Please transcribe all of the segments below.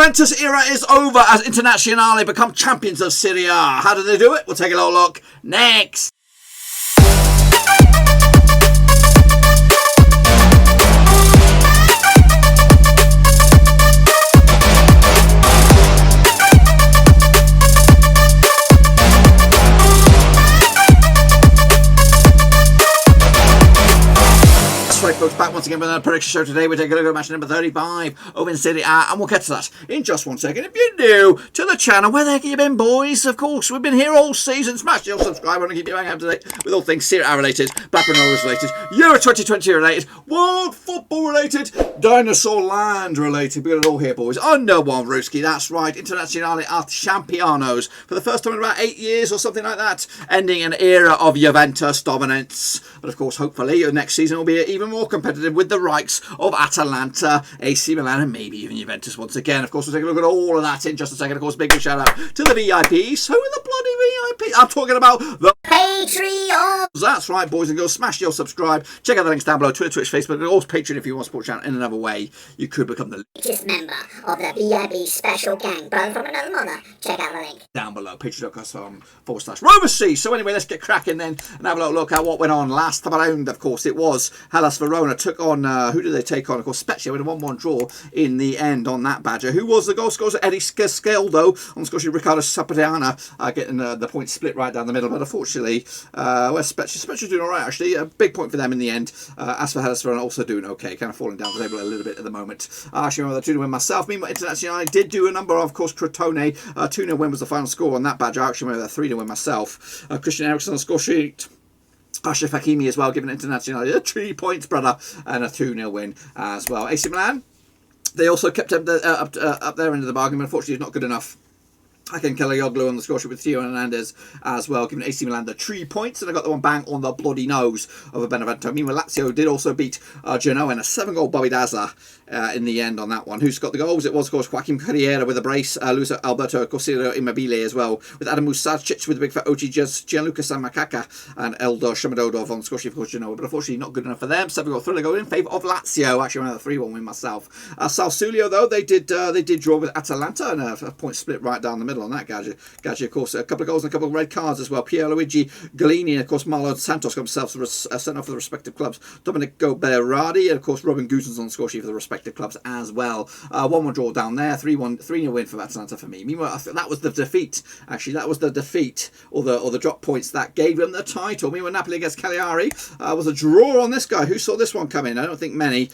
Juventus era is over as Internazionale become champions of Serie A. How did they do it? We'll take a little look next. Right, folks, back once again with another prediction show. Today we're taking a look at match number 35 over in Serie A, and we'll get to that in just 1 second. If you're new to the channel, where the heck have you been, boys? Of course, we've been here all season. Smash the old subscribe button and keep you hanging out today with all things Serie A related, Blackburn Rovers related, Euro 2020 related, World Football related, Dinosaur Land related. We got it all here, boys. Under one Ruski, that's right. Internazionale are champions for the first time in about 8 years or something like that, ending an era of Juventus dominance. But of course, hopefully, next season will be even more competitive with the likes of Atalanta, AC Milan, and maybe even Juventus once again. Of course, we'll take a look at all of that in just a second. Of course, big shout out to the VIPs. Who are the bloody VIPs? I'm talking about the Patreon. That's right, boys and girls. Smash your subscribe. Check out the links down below: Twitter, Twitch, Facebook, and also Patreon if you want to support the channel in another way. You could become the latest member of the VIP special gang, brother from another mother. Check out the link down below: patreon.com/Roverseas. So anyway, let's get cracking then and have a little look at what went on last time around. Of course, it was Hellas Verona took on who did they take on? Of course, Spezia with a 1-1 draw in the end on that badger. Who was the goal scorer? Eddie Scaldo on Scottish Riccardo Sapadana getting the point split right down the middle. But unfortunately, Spezia's doing all right actually. A big point for them in the end. As for Hellas Verona, also doing okay, kind of falling down the table a little bit at the moment. I actually remember the 2-0 win myself. Meanwhile, Internazionale did do a number of course, Crotone. 2-0 win was the final score on that badger. I actually remember that 3-0 win myself. Christian Eriksen on the score sheet. Ashraf Hakimi as well, giving Internazionale 3 points, brother, and a 2-0 win as well. AC Milan, they also kept up their end of the bargain, but unfortunately it's not good enough. Hakan Çalhanoğlu on the score sheet with Theo Hernandez as well, giving AC Milan the 3 points, and I got the one bang on the bloody nose of a Benevento. Meanwhile, Lazio did also beat Genoa in a 7-goal Bobby Dazzler in the end on that one. Who's got the goals? It was, of course, Joaquim Carriera with a brace, Luis Alberto Cosiro Immobile as well, with Adam Musacic with the big fat OG, Gianluca Sammakaka and Eldor Shomadodov on the score sheet, of course, Genoa, but unfortunately not good enough for them. 7-goal thriller goal in favour of Lazio. Actually, another 3-1 win myself. Sassuolo, though, they did draw with Atalanta, and a point split right down the middle on that gadget. Of course, a couple of goals and a couple of red cards as well. Pierluigi Galini and, of course, Marlon Santos got themselves sent off for the respective clubs. Domenico Berardi and, of course, Robin Gusens on the score sheet for the respective clubs as well. 1-1 draw down there. 3-0 win for Atalanta for me. Meanwhile, I think that was the defeat. Actually, that was the defeat or the drop points that gave them the title. Meanwhile, Napoli against Cagliari was a draw on this guy. Who saw this one coming? I don't think many.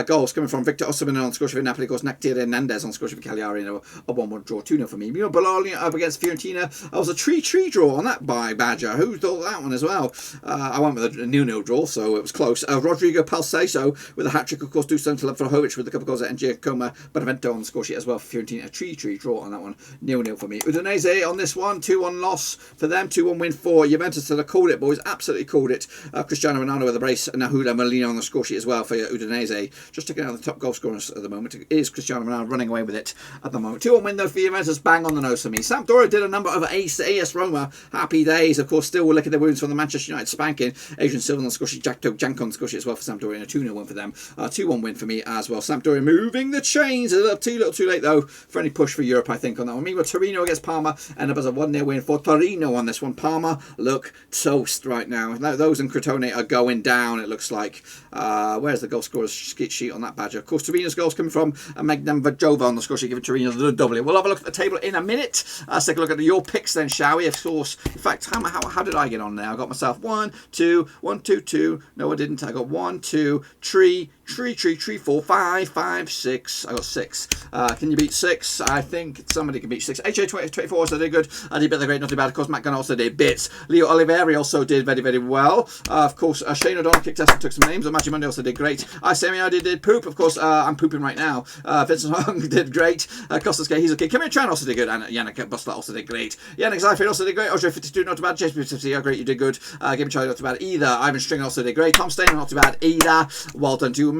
Goals coming from Victor Osimhen on the score sheet for Napoli. Of course, Nectar Hernandez on the score sheet for Cagliari. And a 1-1 draw. 2-0 for me. Meanwhile, Bologna up against Fiorentina. I was a 3-3 draw on that by Badger. Who thought that one as well? I went with a 0-0 draw, so it was close. Rodrigo Palseso with a hat-trick, of course, Dusan Vlahovic with a couple of goals and Giacomo Benevento on the score sheet as well for Fiorentina. A 3-3 draw on that one. 0-0 for me. Udinese on this one. 2-1 loss for them. 2-1 win for Juventus. So they called it, boys. Absolutely called it. Cristiano Ronaldo with a brace and Nahuda Molina on the score sheet as well for Udinese. Just checking out the top goal scorers at the moment. It is Cristiano Ronaldo running away with it at the moment. 2-1 win though for Juventus. Bang on the nose for me. Sampdoria did a number of AS Roma. Happy days. Of course, still licking their wounds from the Manchester United spanking. Adrian Silva on the score sheet. Janko on the score sheet as well for Sampdoria. And a 2-0 win for them. 2-1 win for me as well. Sampdoria moving the chains. A little too late though for any push for Europe, I think, on that one. Meanwhile, Torino against Parma. And it was a 1-0 win for Torino on this one. Parma look toast right now. Those in Crotone are going down, it looks like. Where's the goal scorer's sheet on that badger? Of course, Torino's goals coming from Magnan Vajova on the score sheet, giving Torino the W. We'll have a look at the table in a minute. Let's take a look at your picks then, shall we? Of course, in fact, how did I get on there? I got myself 1, 2, 1, 2, 2. No, I didn't. I got 1, 2, 3, 4, 5, 5, 6. I got 6. Can you beat 6? I think somebody can beat 6. HA24 also did good. I did better the great, not too bad. Of course, Matt Gunn also did bits. Leo Oliveri also did very, very well. Of course, Shane O'Donnell kicked us and took some names. Magic Monday also did great. Semi did poop. Of course, I'm pooping right now. Vincent Hung did great. Costas K, he's okay. Kim Tran also did good. And Yannick Bustler also did great. Yannick Zyfried also did great. Ojo 52, not too bad. James 50, great, you did good. Game Charlie, not too bad either. Ivan Stringer also did great. Tom Steiner, not too bad either. Well done to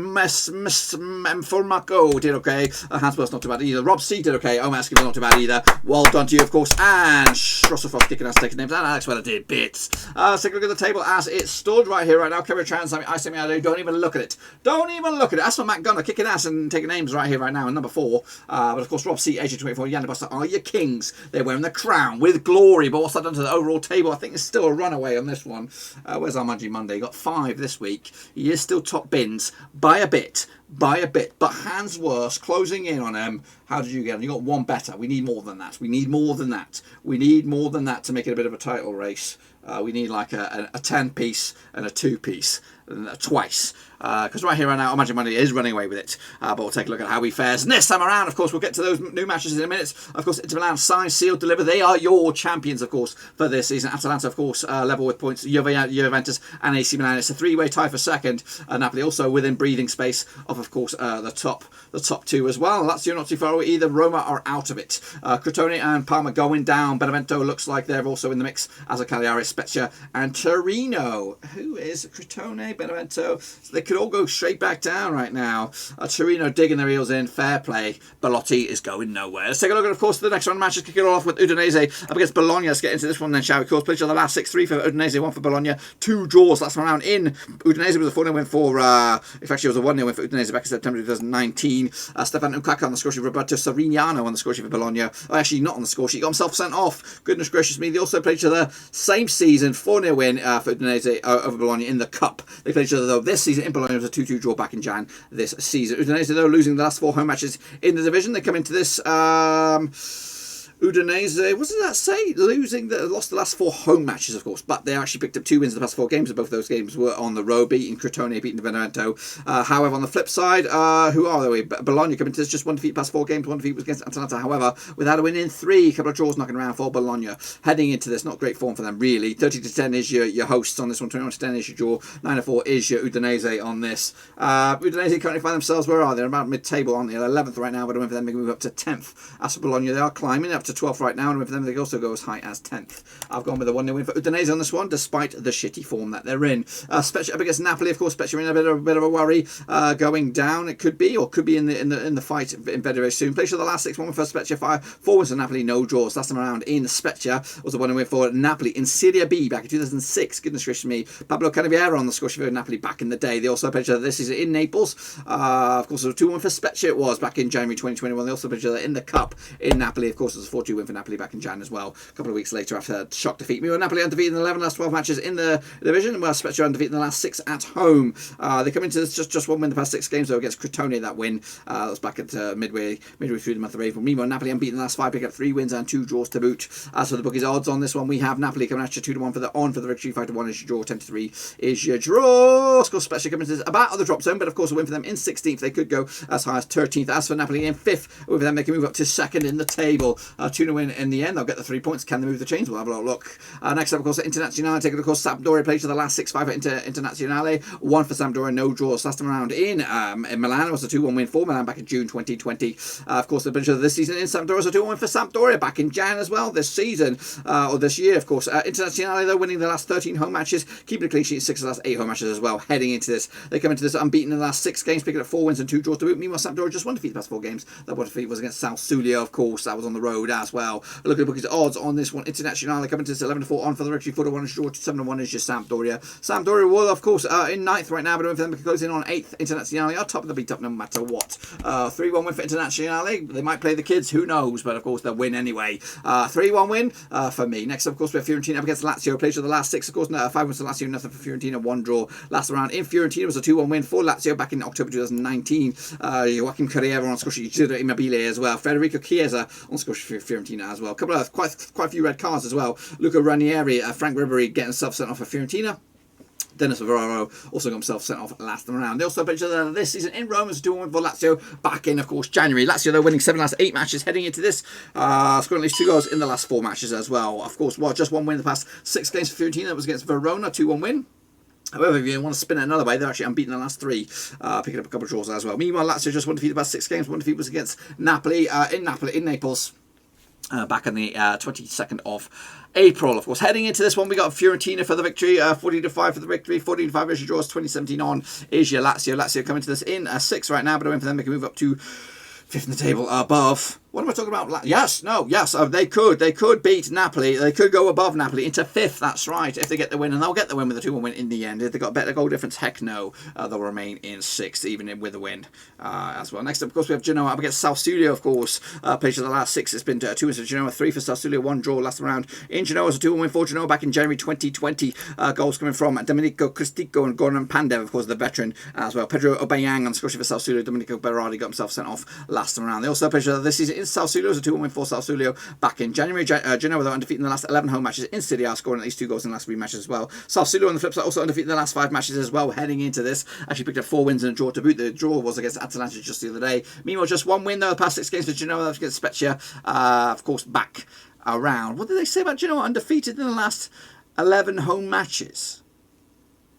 Formaco did okay. Hansworth's not too bad either. Rob C did okay. Omar Esquivel not too bad either. Well done to you, of course. And Schrossofov kicking us, taking names. And Alex Weller did bits. Let's take a look at the table as it stood right here, right now. Kevin Trans, I don't even look at it. Don't even look at it. As for Matt Gunner, kicking ass and taking names right here, right now, in number 4. But of course, Rob C, Agent 24, Yanni Buster are your kings. They're wearing the crown with glory. But what's that done to the overall table? I think it's still a runaway on this one. Where's our Mangy Monday? Got 5 this week. He is still top bins by a bit. But Hans Worst closing in on him. How did you get him? You got 1 better. We need more than that. We need more than that to make it a bit of a title race. We need like a 10-piece and a 2-piece twice. Because right here, right now, Imagine Money is running away with it. But we'll take a look at how he fares. And this time around, of course, we'll get to those new matches in a minute. Of course, Inter Milan, signed, sealed, delivered. They are your champions, of course, for this season. Atalanta, of course, level with points. Juventus and AC Milan. It's a 3-way tie for second. Napoli also within breathing space of course, the top 2 as well. Lazio not too far away either. Roma are out of it. Crotone and Parma going down. Benevento looks like they're also in the mix, as are Cagliari, Spezia and Torino. Who is Crotone, Benevento? So they could all go straight back down right now. Torino digging their heels in. Fair play. Belotti is going nowhere. Let's take a look at, of course, the next round of matches. Kick it all off with Udinese up against Bologna. Let's get into this one then, shall we? Of course, played on the last 6-3 for Udinese, 1 for Bologna. 2 draws last round in. Udinese was a 4-0 win for, if actually it was a 1-0 win for Udinese back in September 2019. Stefan Nkaka on the score sheet, Roberto Sarignano on the score sheet for Bologna. Oh, actually, not on the score sheet. He got himself sent off. Goodness gracious me. They also played each other same season, 4-0 win for Udinese over Bologna in the Cup. They played each other, though, this season in Bologna. It was a 2-2 draw back in Jan this season. Udinese, though, losing the last 4 home matches in the division. They come into this... Udinese, what does that say? Lost the last 4 home matches, of course, but they actually picked up 2 wins in the past 4 games, and both of those games were on the road, beating Crotone, beating Benevento. However, on the flip side, who are they? Bologna coming to this, just 1 defeat past 4 games, 1 defeat was against Atalanta, however, without a win in 3, a couple of draws knocking around for Bologna. Heading into this, not great form for them, really. 30-10 is your hosts on this one, 21-10 is your draw, 9-4 is your Udinese on this. Udinese currently find themselves, where are they? They're about mid-table, aren't they? They're 11th right now, but a win for them, they can move up to 10th. As for Bologna, they are climbing up to 12th right now, and with them they also go as high as 10th. I've gone with a 1-0 win for Udinese on this one, despite the shitty form that they're in. Spezia up against Napoli, of course. Spezia in a bit of a worry, going down. It could be in the fight very, very soon. Play for the last 6, 1 for Spezia, 4 wins for Napoli, no draws. Last time around in Spezia was a 1-0 win for Napoli in Serie B back in 2006. Goodness gracious me. Pablo Cannavaro on the score sheet for Napoli back in the day. They also played each other this season in Naples. Of course, it was a 2-1 for Spezia. It was back in January 2021. They also played each other in the Cup in Napoli. Of course, it was a 4-2 win for Napoli back in Jan as well. A couple of weeks later after a shock defeat. Meanwhile, Napoli undefeated in 11 last 12 matches in the division, while Spezia undefeated in the last 6 at home. They come into this just 1 win the past 6 games, though, against Crotone. That win that was back at midway through the month of April. Meanwhile, Napoli unbeaten the last 5, pick up 3 wins and 2 draws to boot. As for the bookies odds on this one, we have Napoli coming at you 2-1 for the victory, 5-1 is your draw, 10-3 is your draw. Of course, Spezia coming into this about on the drop zone, but of course a win for them in 16th. They could go as high as 13th. As for Napoli in 5th, with them they can move up to 2nd in the table. 2-0 win in the end. They'll get the 3 points. Can they move the chains? We'll have a little look. Next up, of course, Internazionale. Take a look, of course, Sampdoria played to the last 6-5 for Internazionale. 1 for Sampdoria, no draws. Last time around in Milan, it was a 2-1 win for Milan back in June 2020. Of course, the bench of this season in Sampdoria was a 2-1 win for Sampdoria back in Jan as well this season, or this year, of course. Internazionale, though, winning the last 13 home matches, keeping a clean sheet, 6 of the last 8 home matches as well. Heading into this, they come into this unbeaten in the last 6 games, picking up 4 wins and 2 draws to boot. Meanwhile, Sampdoria just 1 defeat the past 4 games. That 1 defeat was against Sassuolo, of course. That was on the road as well. Look at the bookies odds on this one. Internazionale coming to this 11-4 on for the victory, 4-1 is draw, 7-1 is your Sampdoria. Sampdoria will, of course, in 9th right now, but if them close in on 8th. Internazionale are top of the beat up no matter what. 3-1 win for Internazionale. They might play the kids, who knows, but of course they'll win anyway. 3-1 win for me. Next up, of course, we have Fiorentina up against Lazio. Played for the last 6, of course. 5 wins for Lazio, nothing for Fiorentina, 1 draw. Last round in Fiorentina was a 2-1 win for Lazio back in October 2019. Joaquim Carriero on score sheet, Giro Immobile as well. Federico Chiesa on score sheet for Fiorentina as well. A couple of quite a few red cards as well. Luca Ranieri, Frank Ribery getting himself sent off for Fiorentina. Dennis Verona also got himself sent off last time around. They also played each other this season in Rome as a 2-1 for Lazio back in, of course, January. Lazio, though, winning 7 last 8 matches heading into this. Scoring at least 2 goals in the last 4 matches as well. Of course, just 1 win in the past 6 games for Fiorentina. That was against Verona, 2-1 win. However, if you want to spin it another way, they're actually unbeaten in the last 3, picking up a couple of draws as well. Meanwhile, Lazio just 1 defeat the past 6 games. 1 defeat was against Napoli, in Naples. back on the 22nd of April. Of course, heading into this one, we got Fiorentina for the victory, 14-5 for the victory, 14-5 is your draws, 2017 on is your Lazio. Lazio coming to this in 6 right now, but I win for them, they can move up to 5th in the table above. What am I talking about? Yes, they could beat Napoli. They could go above Napoli into 5th. That's right. If they get the win, and they'll get the win with a 2-1 win in the end. If they got a better goal difference, heck no, they'll remain in 6th, even with a win as well. Next up, of course, we have Genoa up against Sassuolo. Of course, played for the last 6. It's been 2 wins for Genoa, 3 for Sassuolo, 1 draw last round. In Genoa, was a 2-1 win for Genoa back in January 2020. Goals coming from Domenico Cristico and Goran Pandev, of course, the veteran as well. Pedro Obayang on the score sheet for Sassuolo. Domenico Berardi got himself sent off last round. They also played this season in Sassuolo. It was a 2-1 win for Sassuolo back in January. Genoa were undefeated in the last 11 home matches in Serie A, scoring at least 2 goals in the last 3 matches as well. Sassuolo on the flip side also undefeated in the last 5 matches as well. Heading into this, actually picked up 4 wins and a draw to boot. The draw was against Atalanta just the other day. Meanwhile, just 1 win though the past 6 games for Genoa. That was against Spezia, of course, back around. What did they say about Genoa? Undefeated in the last 11 home matches.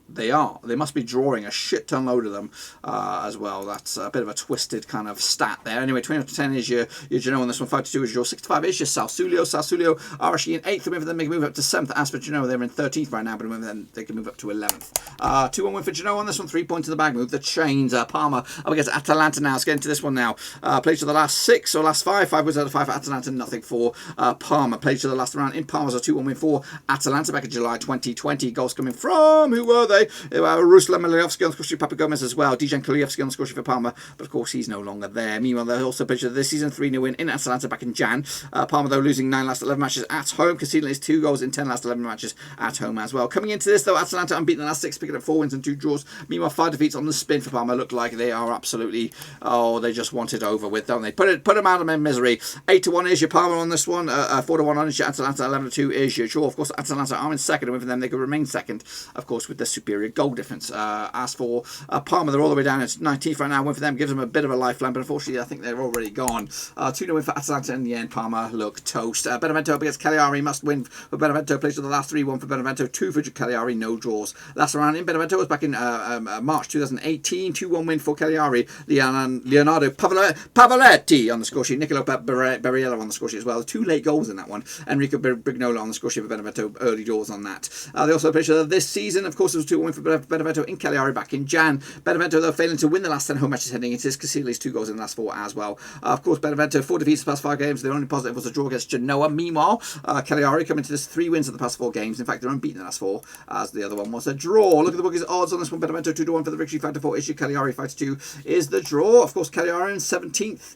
They are. They must be drawing a shit ton load of them as well. That's a bit of a twisted kind of stat there. Anyway, 20-10 is your Genoa on this one. 5-2 is your 6-5 is your Sassuolo. Sassuolo are actually in 8th. Remember them, they can move up to 7th. As for Genoa, they're in 13th right now, but remember then they can move up to 11th. 2-1 win for Genoa on this one. 3 points in the bag. Move the chains. Parma up against Atalanta now. Let's get into this one now. Played for the last 6 or last 5. 5 wins out of 5 for Atalanta. Nothing for Parma. Played for the last round in Parma. Was a 2-1 win for Atalanta back in July 2020. Goals coming from, who were they? Ruslan Malejovski on the score sheet, Papa Gomez as well, Dejan Kulievski on the score sheet for Parma, but of course he's no longer there. Meanwhile, they also pictured this season 3-0 win in Atalanta back in Jan. Parma though losing 9 last 11 matches at home, conceding his 2 goals in 10 last 11 matches at home as well. Coming into this though, Atalanta unbeaten the last 6, picking up 4 wins and 2 draws. Meanwhile, 5 defeats on the spin for Parma. Look like they are absolutely, they just want it over with, don't they? Put them out of their misery. 8-1 is your Parma on this one, 4-1 on is your Atalanta, 11-2 is your draw. Of course, Atalanta are in 2nd, and with them they could remain 2nd, of course, with the superior goal difference. As for Parma, they're all the way down. It's 19th right now. Win for them gives them a bit of a lifeline, but unfortunately, I think they're already gone. 2-0 win for Atalanta in the end. Parma look toast. Benevento up against Cagliari, must win for Benevento. Plays for the last 3-1 for Benevento, 2 for Cagliari, no draws. Last round in Benevento was back in March 2018. 2-1 win for Cagliari. Leonardo Pavoletti on the score sheet. Nicolo Barriello on the score sheet as well. 2 late goals in that one. Enrico Brignola on the score sheet for Benevento. Early doors on that. They also played this season. Of course, it was 2-1 win for Benevento in Cagliari back in Jan. Benevento, though, failing to win the last 10 home matches heading into this, conceded at least 2 goals in the last 4 as well. Of course, Benevento, 4 defeats the past 5 games. Their only positive was a draw against Genoa. Meanwhile, Cagliari coming to this 3 wins in the past 4 games. In fact, they're unbeaten in the last 4, as the other one was a draw. Look at the bookies odds on this one. Benevento 2-1 for the victory, 5-4 is your Cagliari, 5-2 is the draw. Of course, Cagliari in 17th.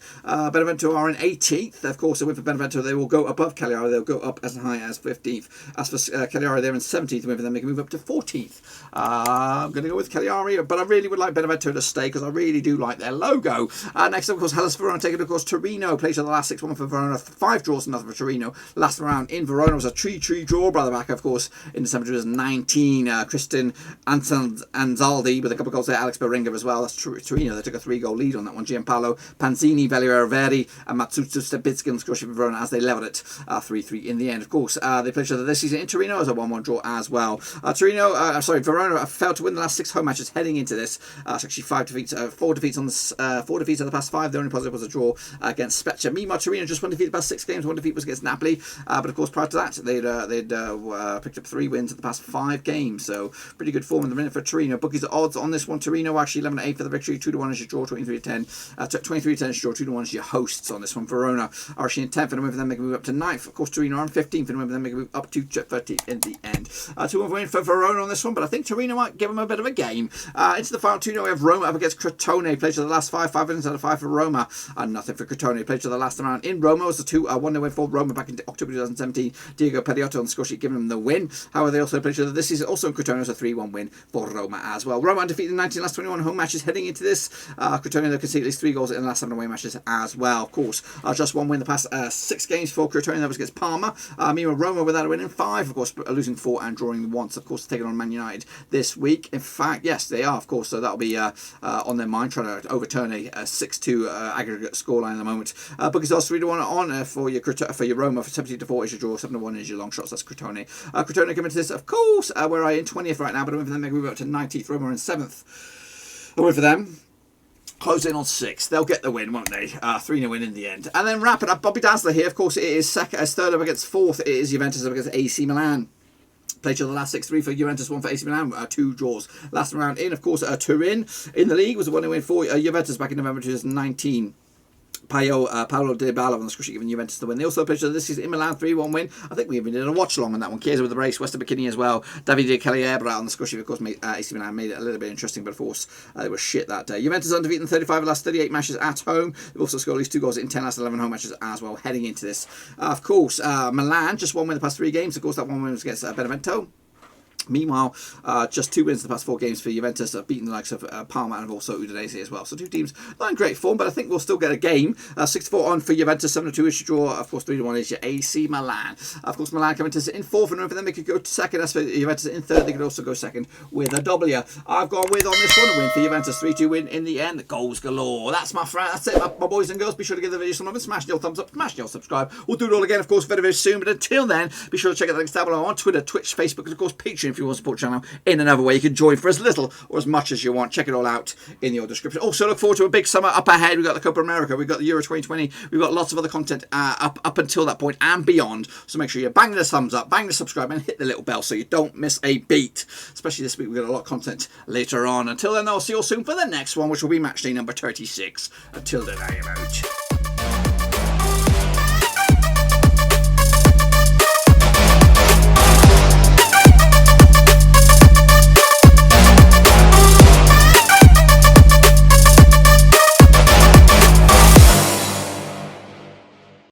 Benevento are in 18th. Of course, a win for Benevento, they will go above Cagliari. They'll go up as high as 15th. As for Cagliari, they're in 17th. Win for them, they can move up to 14th. I'm going to go with Cagliari, but I really would like Benevento to stay because I really do like their logo. Next up, of course, Hellas Verona taking, of course, Torino. Plays for the last 6-1 for Verona. 5 draws and nothing for Torino. Last round in Verona was a 3-3 draw, brother back, of course, in December 2019. Kristin Anzaldi with a couple of goals there. Alex Berenga as well. That's Torino. They took a 3-goal lead on that one. Gianpaolo Panzini, Valerio Verdi, and Matsuto Stebitsky on the score sheet for Verona as they levelled it 3-3 in the end. Of course, they played each other this season in Torino as a 1-1 draw as well. Verona failed to win the last 6 home matches heading into this. It's actually 4 defeats on the 4 defeats of the past 5. The only positive was a draw against Spezia. Meanwhile, Torino just 1 defeat the past 6 games. 1 defeat was against Napoli, but of course prior to that they'd picked up 3 wins in the past 5 games. So pretty good form in the minute for Torino. Bookies odds on this one. Torino actually 11-8 for the victory. 2-1 is your draw. 23-10. 23-10 is your draw. 2-1 is your hosts on this one. Verona are actually in 10th, and win for them they can move up to 9th. Of course, Torino are in 15th, and win for them they can move up to 13th in the end. 2-1 win for Verona on this one, but I think Torino might give them a bit of a game. Into the final 2-0 we have Roma up against Crotone. Played to the last 5 wins out of 5 for Roma, and nothing for Crotone. Played to the last round in Roma. It was a 1-0 win for Roma back in October 2017. Diego Periotto on the score sheet giving them the win. However, they also played to this season also in Crotone. It was a 3-1 win for Roma as well. Roma undefeated in 19 last 21 home matches heading into this. Crotone, they conceded at least 3 goals in the last 7 away matches as well. Of course, just 1 win the past 6 games for Crotone. That was against Parma. Meanwhile, Roma without a win in 5. Of course, losing 4 and drawing once. Of course, taking on Man United this week. In fact, yes, they are. Of course, so that'll be on their mind, trying to overturn a 6-2 aggregate scoreline at the moment. Bookies odds 3-1 on for your Roma. For 17-4 is your draw. 7-1 is your long shots. That's Crotone. Crotone coming to this, of course. We're in 20th right now, but I win for them. They move up to 19th. Roma are in 7th. I win for them. close in on 6. They'll get the win, won't they? 3-0 win in the end. And then wrap it up. Bobby Dazzler here. Of course, it is third up against fourth. It is Juventus up against AC Milan. Played each other last 6-3 for Juventus, 1 for AC Milan, 2 draws. Last round in, of course, Turin in the league was a 1-0 win for Juventus back in November 2019. Paolo Dybala on the score sheet giving Juventus the win. They also played this season in Milan, 3-1 win. I think we even did a watch along on that one. Chiesa with the brace, Weston McKinney as well. Davide Calabria on the score sheet, of course, AC Milan made it a little bit interesting, but of course, they were shit that day. Juventus undefeated in 35 of the last 38 matches at home. They've also scored at least 2 goals in 10 last 11 home matches as well, heading into this. Of course, Milan just 1 win the past 3 games. Of course, that 1 win was against Benevento. Meanwhile, just 2 wins in the past 4 games for Juventus. Have beaten the likes of Parma and also Udinese as well. So 2 teams not in great form, but I think we'll still get a game. 6-4 on for Juventus, 7-2 is your draw. Of course, 3-1 is your AC Milan. Of course, Milan coming to in 4th, and for them they could go to 2nd. As for Juventus in 3rd, they could also go 2nd with a W. I've gone with on this one a win for Juventus, 3-2 win in the end. Goals galore. That's my friend. That's it, my boys and girls. Be sure to give the video some love and smash the old thumbs up, smash the old subscribe. We'll do it all again, of course, very, very soon. But until then, be sure to check out the links down below on Twitter, Twitch, Facebook, and of course Patreon if you want to support the channel in another way. You can join for as little or as much as you want. Check it all out in the description. Also, look forward to a big summer up ahead. We've got the Copa America, we've got the Euro 2020, we've got lots of other content up until that point and beyond. So make sure you bang the thumbs up, bang the subscribe, and hit the little bell so you don't miss a beat. Especially this week, we've got a lot of content later on. Until then, I'll see you all soon for the next one, which will be Matchday number 36. Until then, I am out.